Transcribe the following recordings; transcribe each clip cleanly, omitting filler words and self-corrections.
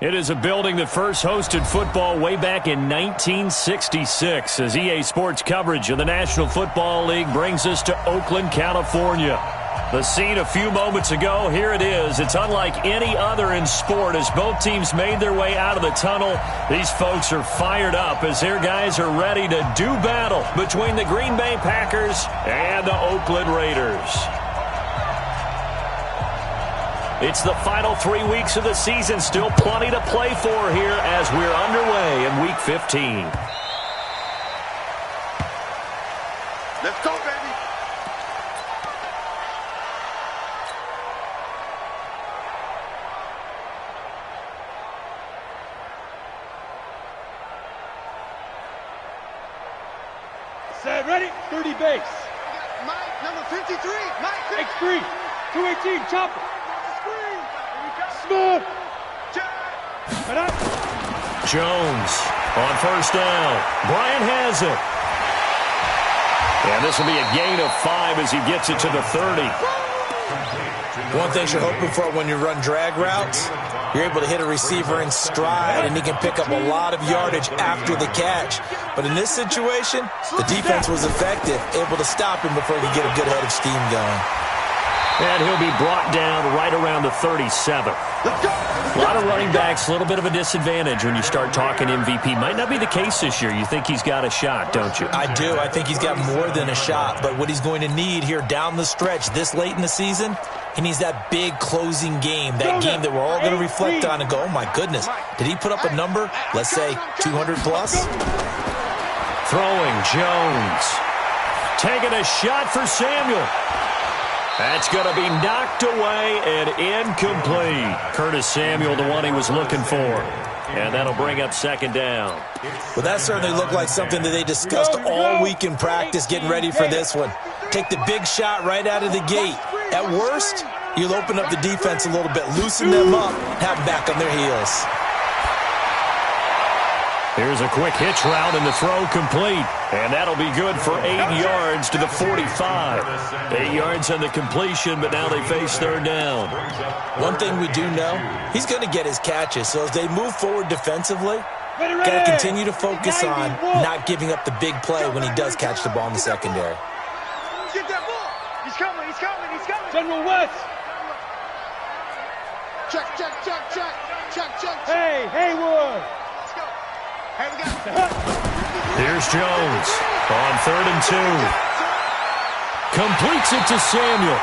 It is a building that first hosted football way back in 1966 as EA Sports coverage of the National Football League brings us to Oakland, California. The scene a few moments ago, here it is. It's unlike any other in sport as both teams made their way out of the tunnel. These folks are fired up as their guys are ready to do battle between the Green Bay Packers and the Oakland Raiders. It's the final 3 weeks of the season. Still plenty to play for here as we're underway in Week 15. Let's go, baby. Set, ready? 30 base. Mike, number 53. Mike, X3. 218, chopper. Smooth. Jones on first down. Bryant has it. And this will be a gain of 5 as he gets it to the 30. One thing you're hoping for when you run drag routes, you're able to hit a receiver in stride, and he can pick up a lot of yardage after the catch. But in this situation, the defense was effective, able to stop him before he could get a good head of steam going. And he'll be brought down right around the 37. A lot of running backs, a little bit of a disadvantage when you start talking MVP. Might not be the case this year. You think he's got a shot, don't you? I do. I think he's got more than a shot. But what he's going to need here down the stretch this late in the season, he needs that big closing game, that game that we're all going to reflect on and go, oh, my goodness, did he put up a number, let's say, 200 plus? Throwing, Jones. Taking a shot for Samuel. That's going to be knocked away and incomplete. Curtis Samuel, the one he was looking for. And that'll bring up second down. Well, that certainly looked like something that they discussed all week in practice, getting ready for this one. Take the big shot right out of the gate. At worst, you'll open up the defense a little bit, loosen them up, have them back on their heels. Here's a quick hitch route and the throw complete. And that'll be good for 8 yards to the 45. 8 yards on the completion, but now they face third down. One thing we do know, he's going to get his catches. So as they move forward defensively, got to continue to focus on not giving up the big play when he does catch the ball in the secondary. Get that ball. He's coming, he's coming, he's coming. General West. Check, check, check, check. Check, check, check. Hey, Haywood. Let's go. Hey, we got it. Here's Jones on 3rd and 2. Completes it to Samuel.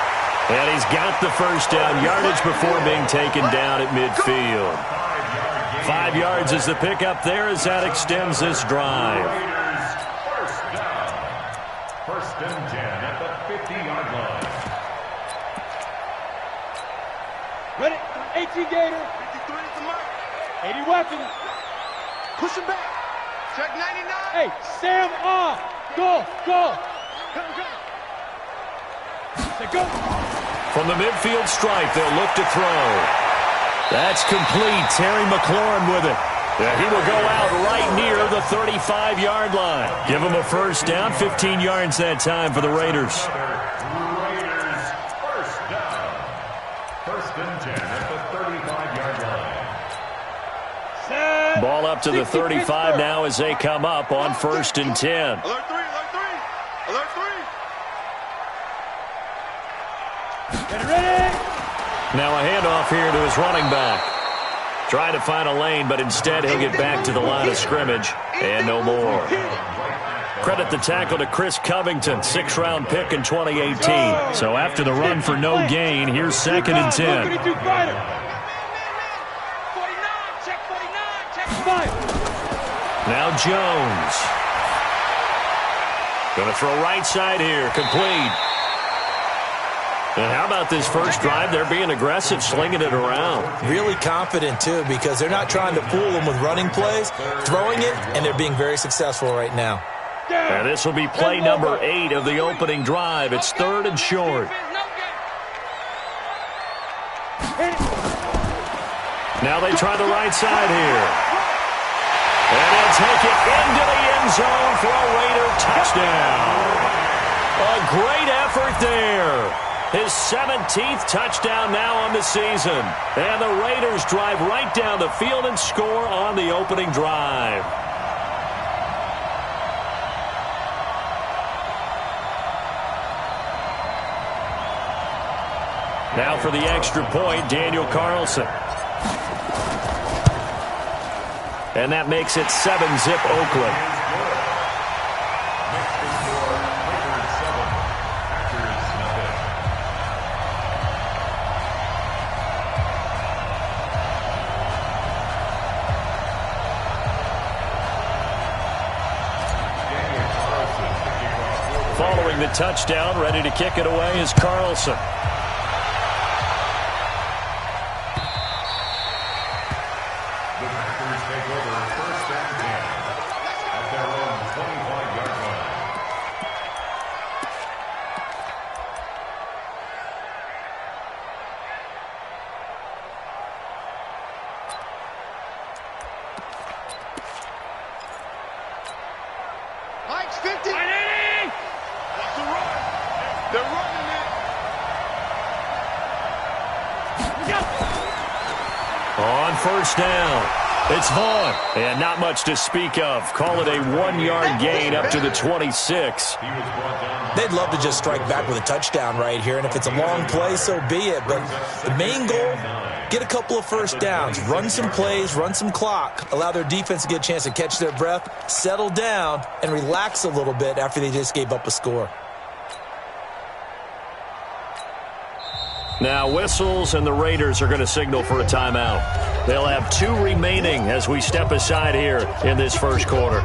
And he's got the first down yardage before being taken down at midfield. 5 yards is the pickup there as that extends this drive. First and 10 at the 50-yard line. Ready? 18 Gator. 53 to Mike. 80 weapons. Push him back. Check 99. Hey, Sam off. Go, go. Come, come. Say go. From the midfield stripe, they'll look to throw. That's complete. Terry McLaurin with it. Yeah, he will go out right near the 35-yard line. Give him a first down, 15 yards that time for the Raiders. Raiders first down. First and 10 at the 35-yard line. Ball up to the 35 now as they come up on 1st and 10. Alert 3, alert 3. Alert 3. Get ready. Now a handoff here to his running back. Trying to find a lane, but instead he'll get back to the line of scrimmage and no more. Credit the tackle to Chris Covington, 6th-round pick in 2018. So after the run for no gain, here's 2nd and 10. Now Jones. Going to throw right side here. Complete. And how about this first drive? They're being aggressive, slinging it around. Really confident, too, because they're not trying to fool them with running plays, throwing it, and they're being very successful right now. And this will be play number 8 of the opening drive. It's 3rd and short. Now they try the right side here. And they'll take it into the end zone for a Raider touchdown. A great effort there. His 17th touchdown now on the season. And the Raiders drive right down the field and score on the opening drive. Now for the extra point, Daniel Carlson. And that makes it 7-zip Oakland. Following the touchdown, ready to kick it away is Carlson. Mike's 50. What's the run? They're running it. On first down, it's Vaughn. And not much to speak of. Call it a 1-yard gain up to the 26. They'd love to just strike back with a touchdown right here, and if it's a long play, so be it. But the main goal, get a couple of first downs, run some plays, run some clock, allow their defense to get a chance to catch their breath, settle down, and relax a little bit after they just gave up a score. Now whistles, and the Raiders are going to signal for a timeout. They'll have 2 remaining as we step aside here in this first quarter.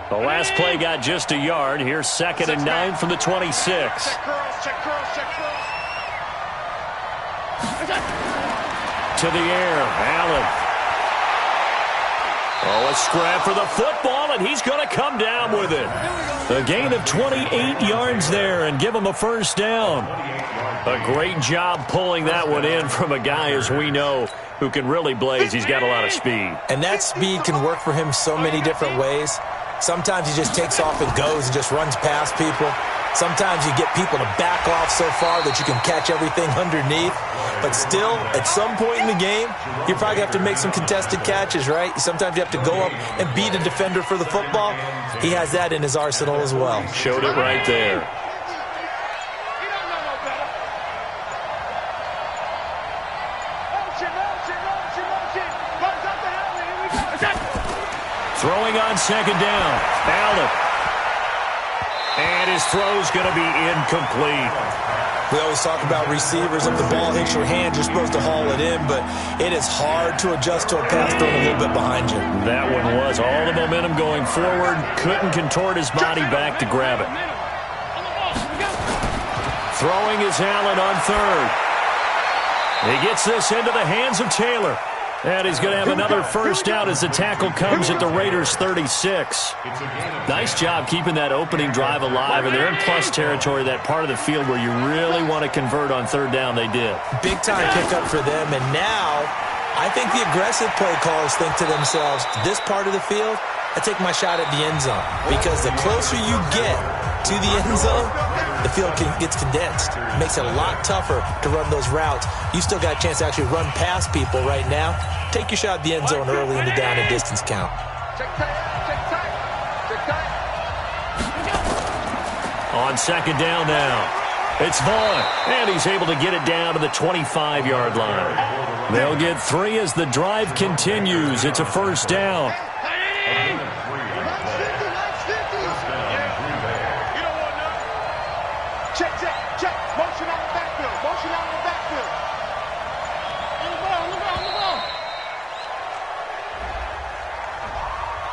The last play got just a yard. Here's 2nd and 9 from the 26. Check curls, check curls, check curls. To the air, Allen. Oh, a scrap for the football, and he's going to come down with it. A gain of 28 yards there and give him a first down. A great job pulling that one in from a guy, as we know, who can really blaze. He's got a lot of speed. And that speed can work for him so many different ways. Sometimes he just takes off and goes and just runs past people. Sometimes you get people to back off so far that you can catch everything underneath. But still, at some point in the game, you probably have to make some contested catches, right? Sometimes you have to go up and beat a defender for the football. He has that in his arsenal as well. Showed it right there. Throwing on 2nd down, Allen. And his throw's going to be incomplete. We always talk about receivers. If the ball hits your hand, you're supposed to haul it in, but it is hard to adjust to a pass thrown a little bit behind you. That one was all the momentum going forward. Couldn't contort his body back to grab it. Throwing is Allen on 3rd. He gets this into the hands of Taylor. And he's going to have another first down as the tackle comes at the Raiders' 36. Nice job keeping that opening drive alive, and they're in plus territory, that part of the field where you really want to convert on 3rd down. They did. Big-time pickup for them, and now I think the aggressive play callers think to themselves, this part of the field, I take my shot at the end zone, because the closer you get to the end zone, the field gets condensed. It makes it a lot tougher to run those routes. You still got a chance to actually run past people right now. Take your shot at the end zone early in the down and distance count. Check tight, check tight, check tight. On 2nd down now, it's Vaughn, and he's able to get it down to the 25-yard line. They'll get 3 as the drive continues. It's a first down. Check, check, check. Motion out of the backfield. Motion out of the backfield. On the ball, on the ball, on the ball.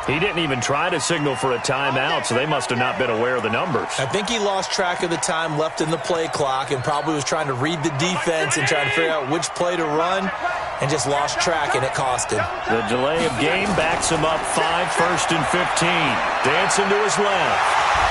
He didn't even try to signal for a timeout, so they must have not been aware of the numbers. I think he lost track of the time left in the play clock and probably was trying to read the defense and trying to figure out which play to run. and just lost track, and it cost him. The delay of game backs him up 5, 1st and 15. Dancing to his left.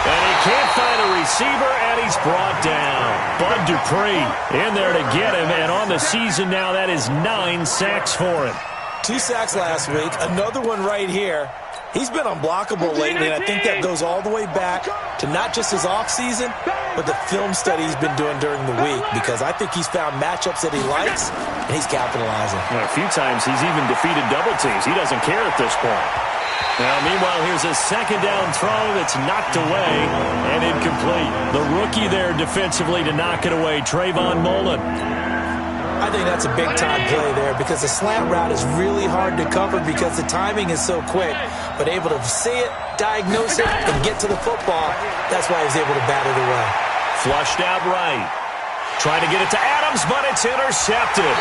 And he can't find a receiver, and he's brought down. Bud Dupree in there to get him, and on the season now, that is 9 sacks for him. 2 sacks last week, another one right here. He's been unblockable lately, and I think that goes all the way back to not just his offseason, but the film study he's been doing during the week, because I think he's found matchups that he likes, and he's capitalizing. Well, a few times he's even defeated double teams. He doesn't care at this point. Now, meanwhile, here's a second down throw that's knocked away and incomplete. The rookie there defensively to knock it away, Trayvon Mullen. I think that's a big-time play there because the slant route is really hard to cover because the timing is so quick. But able to see it, diagnose it, and get to the football, that's why he's able to bat it away. Flushed out right. Trying to get it to Adams, but it's intercepted.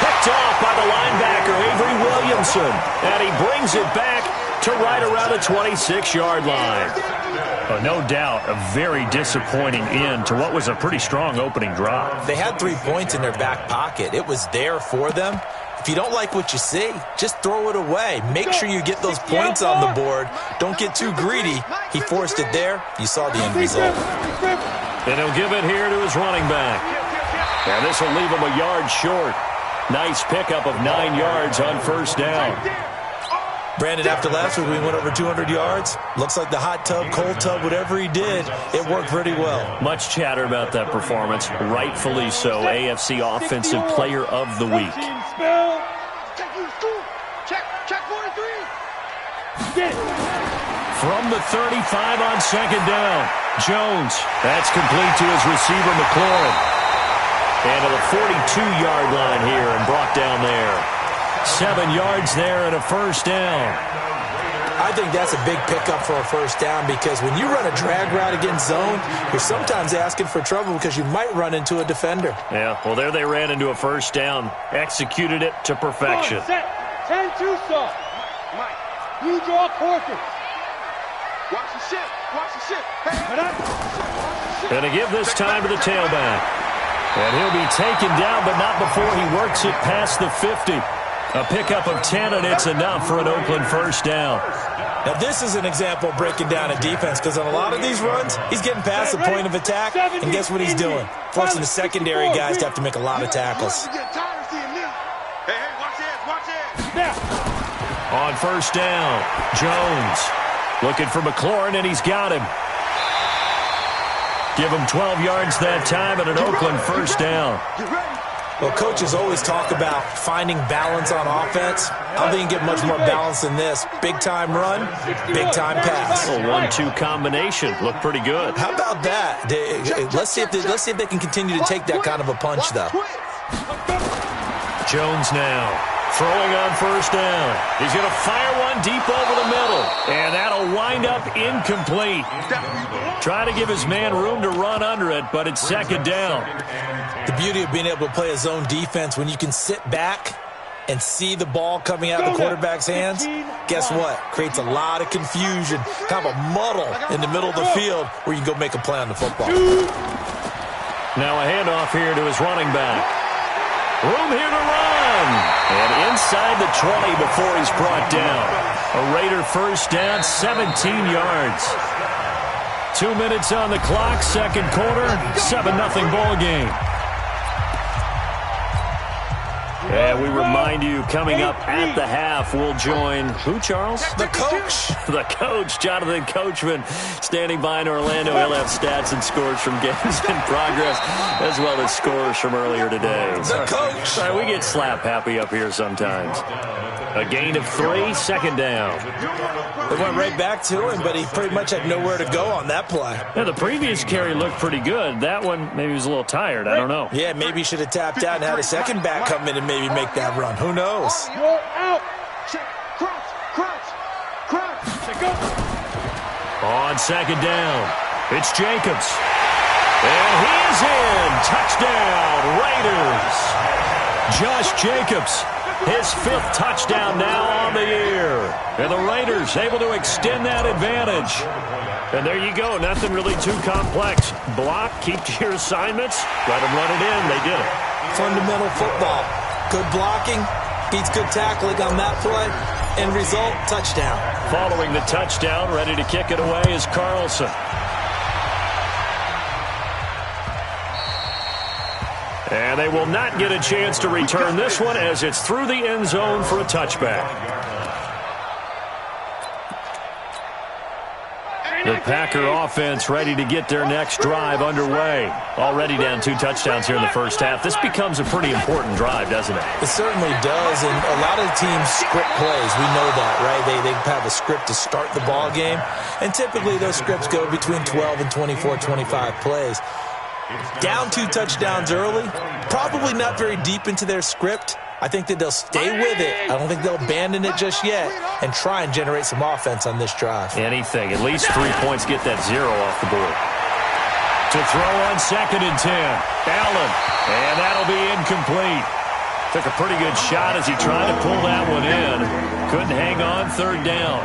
Picked off by the linebacker, Avery Williamson. And he brings it back to right around the 26-yard line. Oh, no doubt a very disappointing end to what was a pretty strong opening drive. They had 3 points in their back pocket. It was there for them. If you don't like what you see, just throw it away. Make sure you get those points on the board. Don't get too greedy. He forced it there. You saw the end result. And he'll give it here to his running back. And this will leave him a yard short. Nice pickup of 9 yards on 1st down. Brandon, after last week, we went over 200 yards. Looks like the hot tub, cold tub, whatever he did, it worked pretty well. Much chatter about that performance. Rightfully so. AFC Offensive Player of the Week. Check 43. From the 35 on 2nd down. Jones. That's complete to his receiver, McLaurin. And to the 42-yard line here and brought down there. 7 yards there and a 1st down. I think that's a big pickup for a 1st down because when you run a drag route against zone, you're sometimes asking for trouble because you might run into a defender. Yeah, well, there they ran into a 1st down. Executed it to perfection. Set. 10-2 stop. Mike, You draw quarters. watch the shit. Watch the shit. Hey, Going to give this time to the tailback. And he'll be taken down, but not before he works it past the 50. A pickup of 10, and it's enough for an Oakland 1st down. Now, this is an example of breaking down a defense because on a lot of these runs, he's getting past the point of attack, and guess what he's doing? Forcing the secondary guys to have to make a lot of tackles. you get tired of seeing this. Hey, watch it. Now. On 1st down, Jones looking for McLaurin, and he's got him. Give him 12 yards that time and an Oakland 1st down. Get ready. Well, coaches always talk about finding balance on offense. I don't think you get much more balance than this. Big-time run, big-time pass. A 1-2 combination. Looked pretty good. How about that? Let's see if they can continue to take that kind of a punch, though. Jones now throwing on 1st down. He's going to fire one deep over the middle, and that'll wind up incomplete. Try to give his man room to run under it, but it's 2nd down. The beauty of being able to play a zone defense when you can sit back and see the ball coming out of the quarterback's hands, guess what? Creates a lot of confusion, kind of a muddle in the middle of the field where you can go make a play on the football. Now a handoff here to his running back. Room here to run. And inside the 20 before he's brought down. A Raider 1st down, 17 yards. 2 minutes on the clock, 2nd quarter, 7-0 ball game. And we remind you, coming up at the half, we'll join who, Charles? The coach. The coach, Jonathan Coachman, standing by in Orlando. He'll have stats and scores from games in progress, as well as scores from earlier today. The coach. Sorry, we get slap happy up here sometimes. A gain of 3, 2nd down. They went right back to him, but he pretty much had nowhere to go on that play. Yeah, the previous carry looked pretty good. That one, maybe he was a little tired. I don't know. Yeah, maybe he should have tapped out and had a second back come in and maybe make that run. Who knows? You're out. Check. Crunch. Check go. On 2nd down, it's Jacobs. And he is in. Touchdown, Raiders. Josh Jacobs, his 5th touchdown now on the year. And the Raiders able to extend that advantage. And there you go. Nothing really too complex. Block, keep to your assignments, let them run it in. They did it. Fundamental football. Good blocking beats good tackling on that play. End result, touchdown. Following the touchdown, ready to kick it away is Carlson. And they will not get a chance to return this one as it's through the end zone for a touchback. The Packer offense ready to get their next drive underway. Already down 2 touchdowns here in the first half. This becomes a pretty important drive, doesn't it? It certainly does, and a lot of teams script plays. We know that, right? They have a script to start the ball game, and typically those scripts go between 12 and 24, 25 plays. Down 2 touchdowns early, probably not very deep into their script. I think that they'll stay with it. I don't think they'll abandon it just yet and try and generate some offense on this drive. Anything. At least 3 points, get that 0 off the board. To throw on 2nd and 10. Allen. And that'll be incomplete. Took a pretty good shot as he tried to pull that one in. Couldn't hang on 3rd down.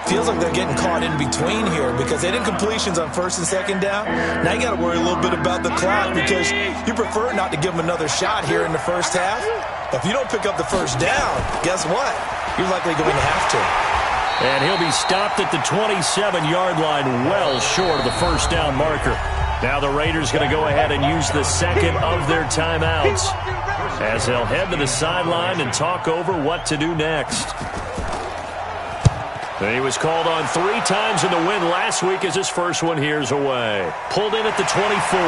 Feels like they're getting caught in between here because they did completions on 1st and 2nd down. Now you got to worry a little bit about the clock because you prefer not to give them another shot here in the first half. But if you don't pick up the 1st down, guess what? You're likely going to have to. And he'll be stopped at the 27-yard line, well short of the 1st down marker. Now the Raiders going to go ahead and use the 2nd of their timeouts as they'll head to the sideline and talk over what to do next. He was called on 3 times in the win last week as his first one here's away. Pulled in at the 24.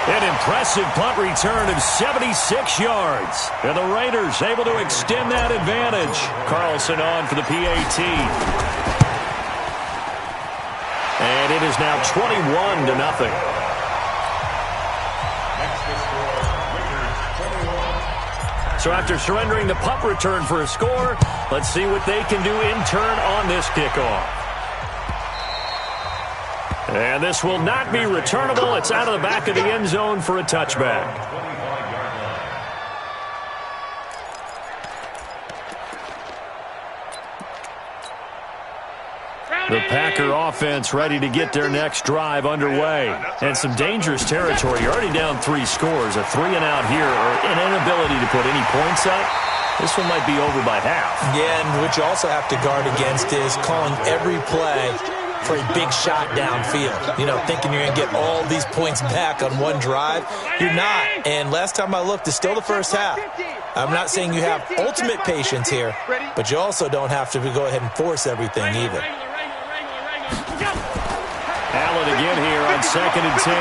An impressive punt return of 76 yards. And the Raiders able to extend that advantage. Carlson on for the PAT. And it is now 21-0. So after surrendering the punt return for a score, let's see what they can do in turn on this kickoff. And this will not be returnable. It's out of the back of the end zone for a touchback. The Packer offense ready to get their next drive underway. And some dangerous territory. You're already down 3 scores. A 3-and-out here or an inability to put any points up. This one might be over by half. Yeah, and what you also have to guard against is calling every play for a big shot downfield. You know, thinking you're going to get all these points back on one drive. You're not. And last time I looked, it's still the first half. I'm not saying you have ultimate patience here, but you also don't have to go ahead and force everything either. Allen again here on 2nd and 10.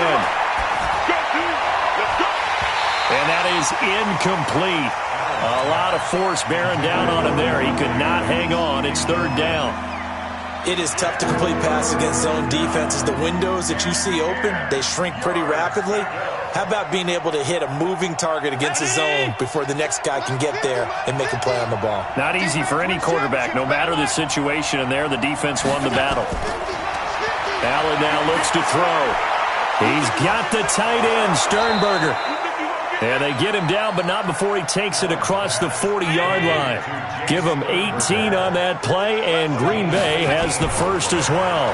And that is incomplete. A lot of force bearing down on him there. He could not hang on. It's 3rd down. It is tough to complete passes against zone defenses. The windows that you see open, they shrink pretty rapidly. How about being able to hit a moving target against a zone before the next guy can get there and make a play on the ball? Not easy for any quarterback, no matter the situation, and there the defense won the battle. Allen now looks to throw. He's got the tight end, Sternberger. And they get him down, but not before he takes it across the 40-yard line. Give him 18 on that play, and Green Bay has the first as well.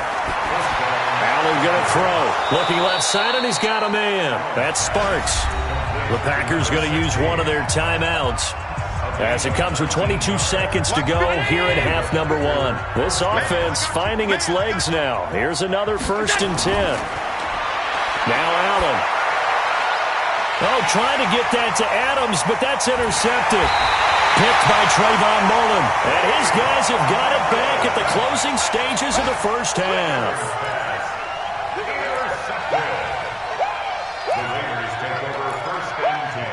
Allen going to throw. Looking left side, and he's got a man. That's Sparks. The Packers going to use one of their timeouts as it comes with 22 seconds to go here in half number 1. This offense finding its legs now. Here's another 1st and 10. Now Allen. Oh, trying to get that to Adams, but that's intercepted. Picked by Trayvon Mullen. And his guys have got it back at the closing stages of the first half. The Raiders take over 1st and 10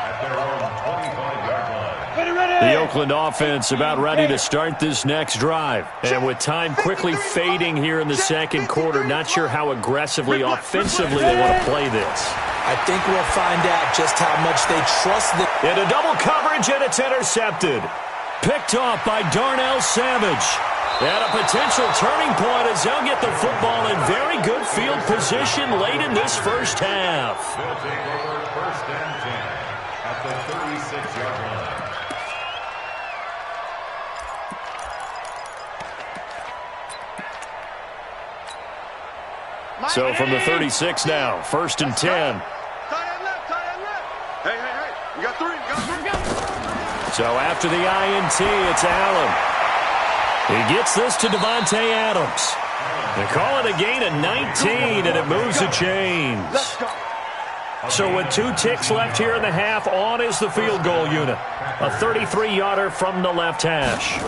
at their own 25-yard line. The Oakland offense about ready to start this next drive. And with time quickly fading here in the 2nd quarter, not sure how aggressively, offensively they want to play this. I think we'll find out just how much they trust the... Into double coverage, and it's intercepted. Picked off by Darnell Savage. And a potential turning point as they'll get the football in very good field position late in this first half. They'll take over 1st and 10 at the 36-yard line. So from the 36 now, 1st and 10. Tie that left, tie that left. Hey. You got three. So after the INT, it's Allen. He gets this to Devontae Adams. They call it a gain of 19, and it moves the chains. Let's go. So with 2 ticks left here in the half, on is the field goal unit. A 33-yarder from the left hash.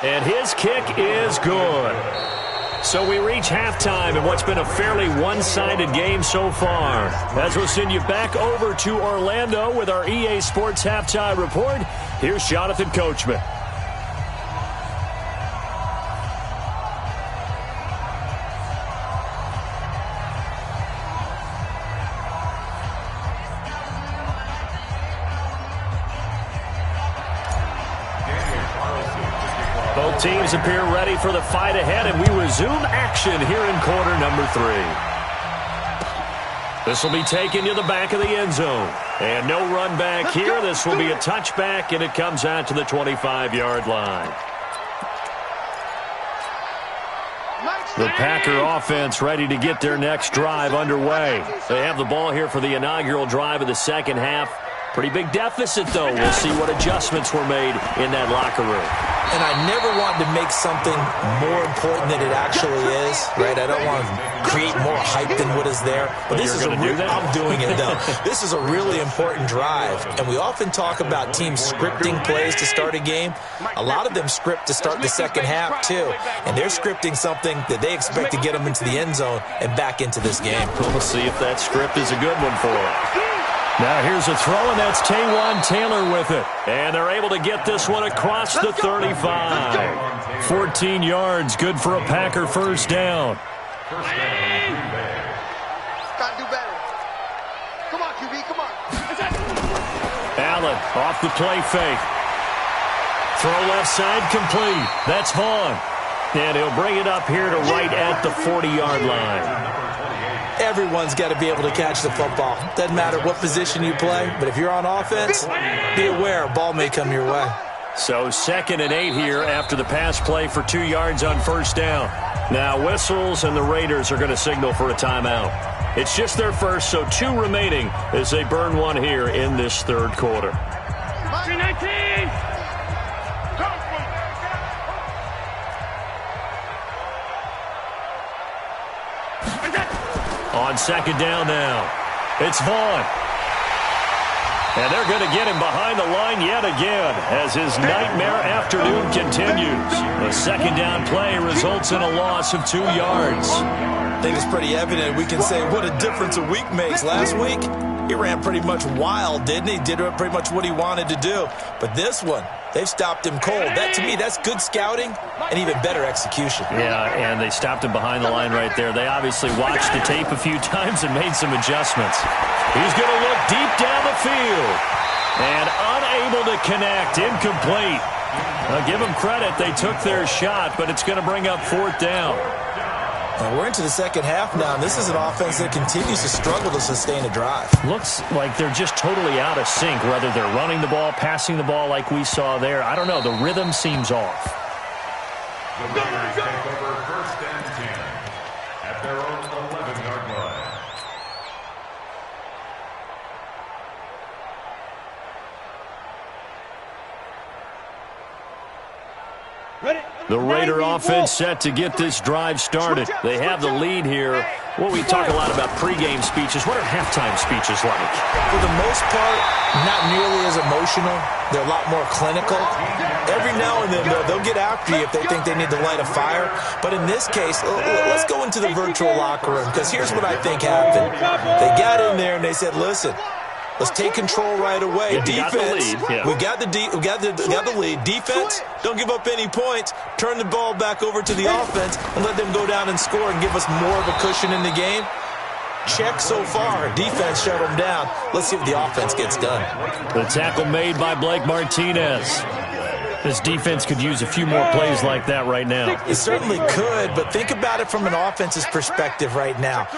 And his kick is good. So we reach halftime in what's been a fairly one-sided game so far. As we'll send you back over to Orlando with our EA Sports Halftime Report, here's Jonathan Coachman. Both teams appear ready for the fight ahead, and we resume action here in quarter number 3. This will be taken to the back of the end zone. And no run back here. This will be a touchback, and it comes out to the 25-yard line. The Packer offense ready to get their next drive underway. They have the ball here for the inaugural drive of the second half. Pretty big deficit, though. We'll see what adjustments were made in that locker room. And I never want to make something more important than it actually is, right? I don't want to create more hype than what is there. But this is I'm doing it, though. This is a really important drive. And we often talk about teams scripting plays to start a game. A lot of them script to start the second half, too. And they're scripting something that they expect to get them into the end zone and back into this game. We'll see if that script is a good one for them. Now here's a throw, and that's Taywan Taylor with it. And they're able to get this one across the 35. 14 yards, good for a Packer first down. Gotta do better. Come on, QB, come on. Allen off the play fake. Throw left side complete. That's Vaughn. And he'll bring it up here to right at the 40-yard line. Everyone's got to be able to catch the football. Doesn't matter what position you play, but if you're on offense, be aware a ball may come your way. So 2nd and 8 here after the pass play for 2 yards on first down. Now whistles, and the Raiders are going to signal for a timeout. It's just their first, so 2 remaining as they burn one here in this third quarter. 319! On 2nd down now, it's Vaughn. And they're going to get him behind the line yet again as his nightmare afternoon continues. The 2nd down play results in a loss of 2 yards. I think it's pretty evident. We can say what a difference a week makes. Last week, he ran pretty much wild, didn't he? Did pretty much what he wanted to do. But this one, they've stopped him cold. That, to me, that's good scouting and even better execution. Yeah, and they stopped him behind the line right there. They obviously watched the tape a few times and made some adjustments. He's going to look deep down the field. And unable to connect, incomplete. I'll give them credit. They took their shot, but it's going to bring up 4th down. And we're into the second half now, and this is an offense that continues to struggle to sustain a drive. Looks like they're just totally out of sync, whether they're running the ball, passing the ball like we saw there. I don't know. The rhythm seems off. The Raiders take over 1st and 10 at their own 11-yard line. The Raider offense set to get this drive started. They have the lead here. Well, we talk a lot about pregame speeches. What are halftime speeches like? For the most part, not nearly as emotional. They're a lot more clinical. Every now and then, they'll get after you if they think they need to light a fire. But in this case, let's go into the virtual locker room, because here's what I think happened. They got in there and they said, listen, let's take control right away. Yeah, defense, we got the lead. Defense, don't give up any points. Turn the ball back over to the offense and let them go down and score and give us more of a cushion in the game. Check so far. Defense shut them down. Let's see if the offense gets done. The tackle made by Blake Martinez. This defense could use a few more plays like that right now. It certainly could, but think about it from an offense's perspective right now.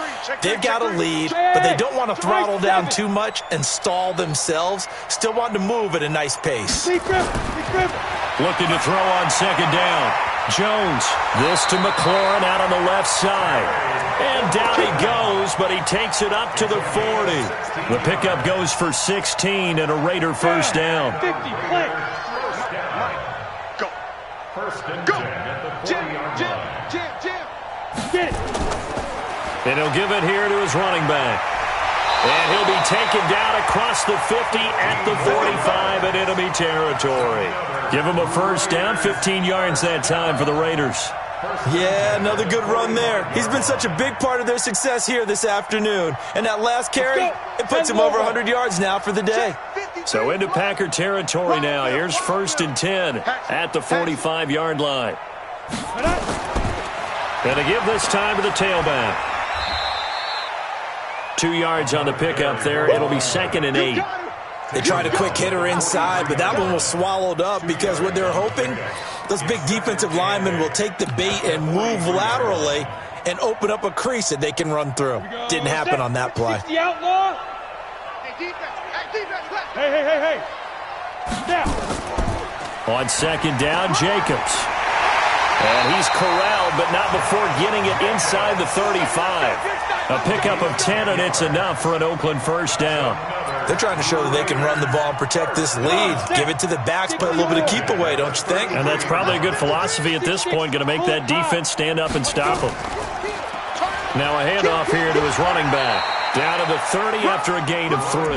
They've got a lead, but they don't want to throttle down too much and stall themselves. Still want to move at a nice pace. Looking to throw on 2nd down. Jones, this to McLaurin out on the left side. And down he goes, but he takes it up to the 40. The pickup goes for 16 and a Raider first down. 50, play. Go. First and Go. 10 at the 40-yard line. Jam. Get it. And he'll give it here to his running back. And he'll be taken down across the 50 at the 45 in enemy territory. Give him a first down, 15 yards that time for the Raiders. Yeah, another good run there. He's been such a big part of their success here this afternoon. And that last carry, it puts him over 100 yards now for the day. So into Packer territory now. Here's first and 10 at the 45-yard line. And to give this time to the tailback. 2 yards on the pickup there. It'll be second and 8. They tried a quick hitter inside, but that one was swallowed up because what they're hoping, those big defensive linemen will take the bait and move laterally and open up a crease that they can run through. Didn't happen on that play. The outlaw. Hey. Down. On second down, Jacobs. And he's corralled, but not before getting it inside the 35. A pickup of 10, and it's enough for an Oakland first down. They're trying to show that they can run the ball and protect this lead. Give it to the backs, play a little bit of keep away, don't you think? And that's probably a good philosophy at this point, going to make that defense stand up and stop them. Now a handoff here to his running back. Down to the 30 after a gain of 3.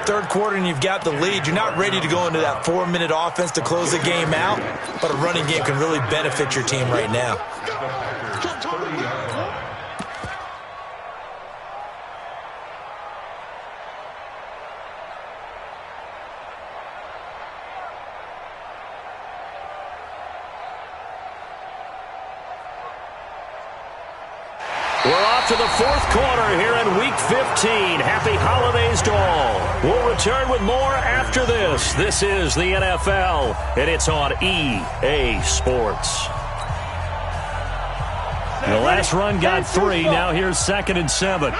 Third quarter and you've got the lead. You're not ready to go into that 4-minute offense to close the game out, but a running game can really benefit your team right now. We're off to the fourth quarter here in Week 15. Happy holidays to all. We'll return with more after this. This is the NFL, and it's on EA Sports. The last run got 3. Now here's second and 7. Out.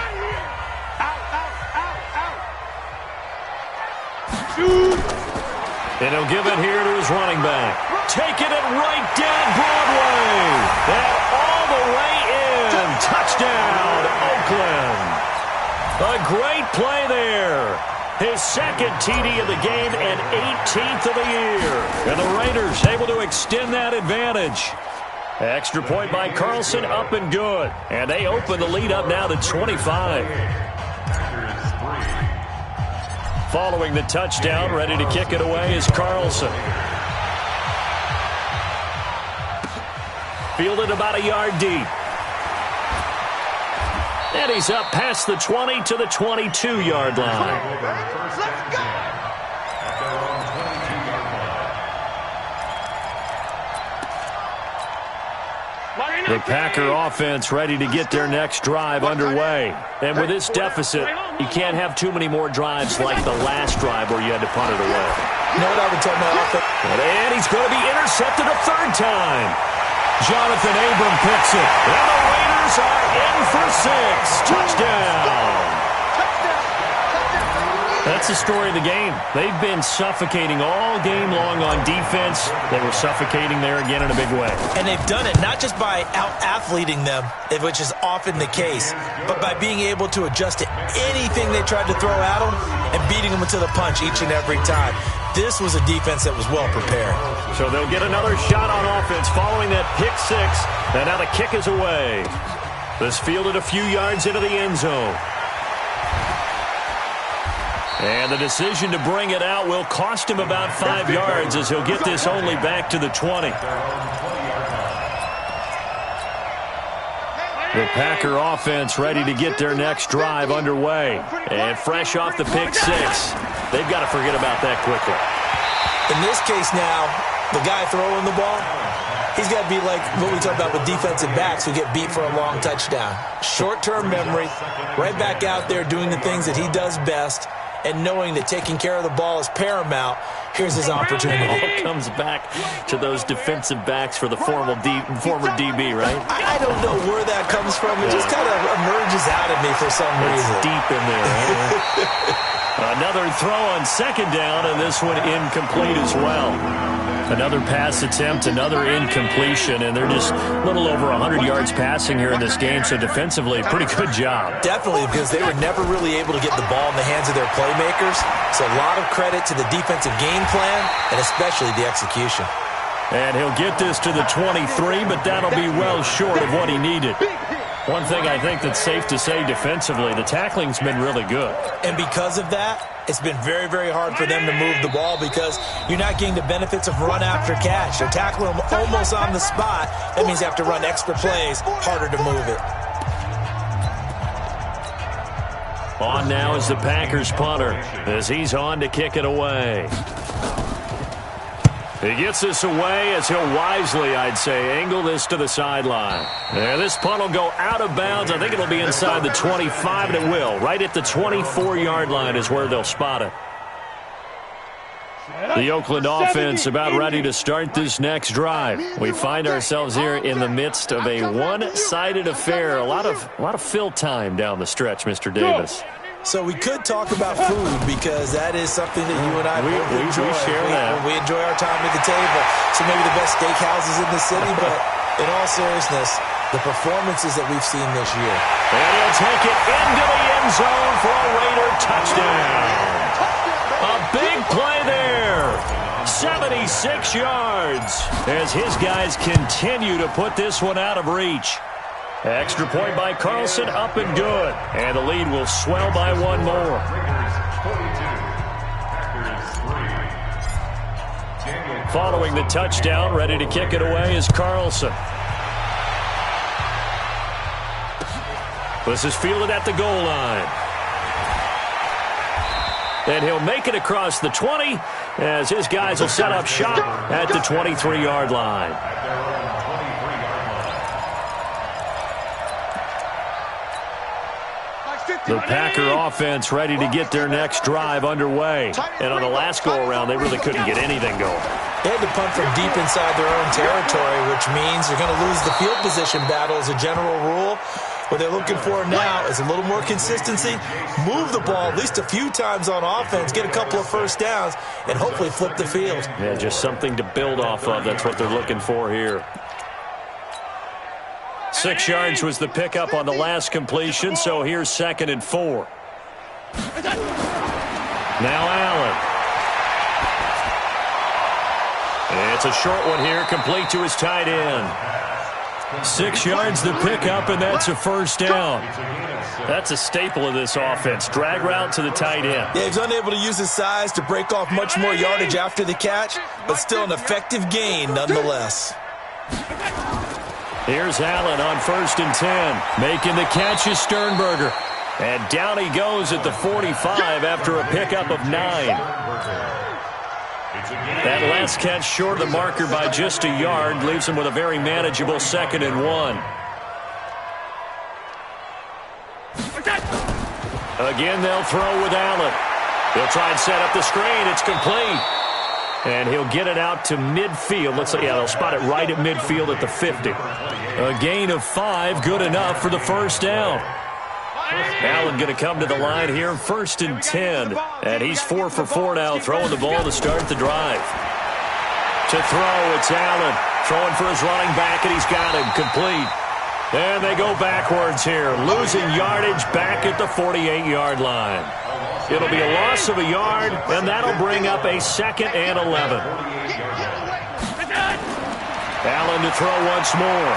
And he'll give it here to his running back. Taking it right down Broadway. And all the way in. Touchdown, Oakland. A great play there. His second TD of the game and 18th of the year. And the Raiders able to extend that advantage. Extra point by Carlson, up and good. And they open the lead up now to 25. Following the touchdown, ready to kick it away is Carlson. Fielded about a yard deep. And he's up past the 20 to the 22-yard line. Let's go. The Packer offense ready to get their next drive underway. And with this deficit, you can't have too many more drives like the last drive where you had to punt it away. You know what I would tell my offense? And he's going to be intercepted a third time. Jonathan Abram picks it. And the Raiders are in for 6. Touchdown. That's the story of the game. They've been suffocating all game long on defense. They were suffocating there again in a big way. And they've done it not just by out-athleting them, which is often the case, but by being able to adjust to anything they tried to throw at them and beating them to the punch each and every time. This was a defense that was well prepared. So they'll get another shot on offense following that pick 6. And now the kick is away. This fielded a few yards into the end zone. And the decision to bring it out will cost him about 5 yards as he'll get this only back to the 20. The Packer offense ready to get their next drive underway. And fresh off the pick 6, they've got to forget about that quickly. In this case now, the guy throwing the ball, he's got to be like what we talk about with defensive backs who get beat for a long touchdown. Short-term memory, right back out there doing the things that he does best, and knowing that taking care of the ball is paramount. Here's his opportunity. All comes back to those defensive backs for the former DB, right? I don't know where that comes from. It just kind of emerges out of me for some reason. It's deep in there. Right? Another throw on second down, and this one incomplete as well. Another pass attempt, another incompletion, and they're just a little over 100 yards passing here in this game, so defensively, pretty good job. Definitely, because they were never really able to get the ball in the hands of their playmakers, so a lot of credit to the defensive game plan and especially the execution. And he'll get this to the 23, but that'll be well short of what he needed. One thing I think that's safe to say defensively, the tackling's been really good. And because of that, it's been very, very hard for them to move the ball because you're not getting the benefits of run after catch. They're tackling them almost on the spot. That means you have to run extra plays, harder to move it. On now is the Packers punter as he's on to kick it away. He gets this away as he'll wisely, I'd say, angle this to the sideline. There, this punt will go out of bounds. I think it'll be inside the 25, and it will. Right at the 24-yard line is where they'll spot it. The Oakland offense about ready to start this next drive. We find ourselves here in the midst of a one-sided affair. A lot of fill time down the stretch, Mr. Davis. So we could talk about food because that is something that you and I both enjoy. We share that. We enjoy our time at the table. So maybe the best steakhouses in the city, but in all seriousness, the performances that we've seen this year. And he'll take it into the end zone for a Raider touchdown. A big play there. 76 yards as his guys continue to put this one out of reach. Extra point by Carlson, up and good. And the lead will swell by one more. Following the touchdown, ready to kick it away is Carlson. This is fielded at the goal line. And he'll make it across the 20 as his guys will set up shop at the 23-yard line. The Packer offense ready to get their next drive underway. And on the last go-around, they really couldn't get anything going. They had to punt from deep inside their own territory, which means they're going to lose the field position battle as a general rule. What they're looking for now is a little more consistency, move the ball at least a few times on offense, get a couple of first downs, and hopefully flip the field. Yeah, just something to build off of. That's what they're looking for here. 6 yards was the pickup on the last completion, so here's 2nd and 4. Now Allen. It's a short one here, complete to his tight end. 6 yards the pickup, and that's a first down. That's a staple of this offense. Drag route to the tight end. Yeah, he's unable to use his size to break off much more yardage after the catch, but still an effective gain nonetheless. Here's Allen on 1st and 10. Making the catch is Sternberger. And down he goes at the 45 after a pickup of 9. That last catch short of the marker by just a yard leaves him with a very manageable 2nd and 1. Again, they'll throw with Allen. He'll try and set up the screen. It's complete. And he'll get it out to midfield. They'll spot it right at midfield at the 50. A gain of 5, good enough for the first down. Allen going to come to the line here, 1st and 10. And he's 4 for 4 now, throwing the ball to start the drive. To throw, it's Allen. Throwing for his running back, and he's got him complete. And they go backwards here, losing yardage back at the 48-yard line. It'll be a loss of a yard, and that'll bring up a 2nd and 11. Allen to throw once more.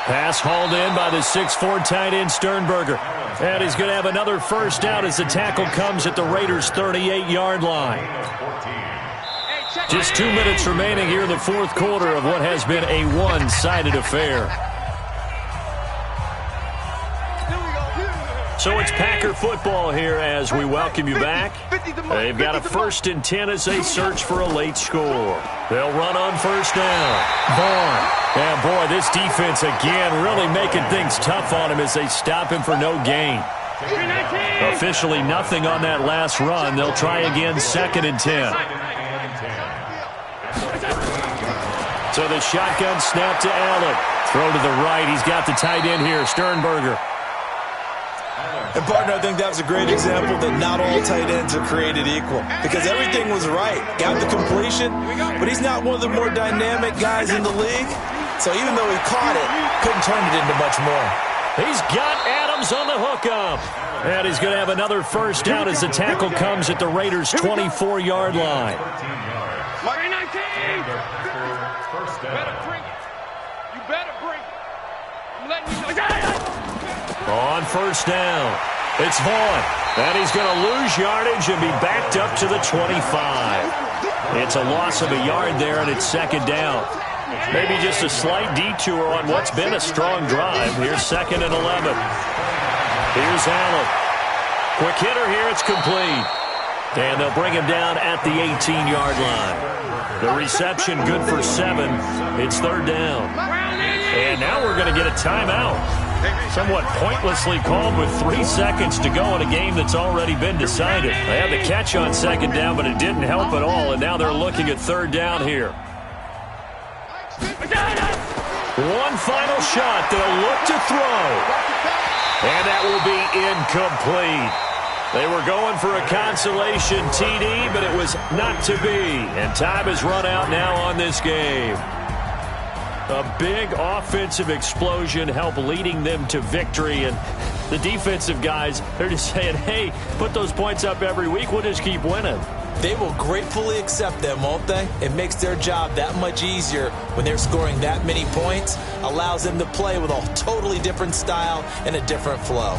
Pass hauled in by the 6'4" tight end Sternberger. And he's going to have another first down as the tackle comes at the Raiders' 38-yard line. Just 2 minutes remaining here in the fourth quarter of what has been a one-sided affair. So it's Packer football here as we welcome you back. They've got a 1st and 10 as they search for a late score. They'll run on first down. Bourne. And boy, this defense again really making things tough on him as they stop him for no gain. Officially nothing on that last run. They'll try again, 2nd and 10. So the shotgun snap to Allen. Throw to the right. He's got the tight end here, Sternberger. And, partner, I think that was a great example that not all tight ends are created equal because everything was right. Got the completion, but he's not one of the more dynamic guys in the league. So even though he caught it, couldn't turn it into much more. He's got Adams on the hookup. And he's going to have another first down as the tackle comes at the Raiders' 24-yard line. 319. First down. Better bring it. You better bring it. I'm letting you know. On first down, it's Vaughn. And he's going to lose yardage and be backed up to the 25. It's a loss of a yard there, and it's second down. Maybe just a slight detour on what's been a strong drive. Here's 2nd and 11. Here's Allen. Quick hitter here. It's complete. And they'll bring him down at the 18-yard line. The reception good for 7. It's 3rd down. And now we're going to get a timeout. Somewhat pointlessly called with 3 seconds to go in a game that's already been decided. They had the catch on 2nd down, but it didn't help at all. And now they're looking at 3rd down here. One final shot. They'll look to throw. And that will be incomplete. They were going for a consolation TD, but it was not to be. And time has run out now on this game. A big offensive explosion helped leading them to victory. And the defensive guys, they're just saying, hey, put those points up every week. We'll just keep winning. They will gratefully accept them, won't they? It makes their job that much easier when they're scoring that many points. Allows them to play with a totally different style and a different flow.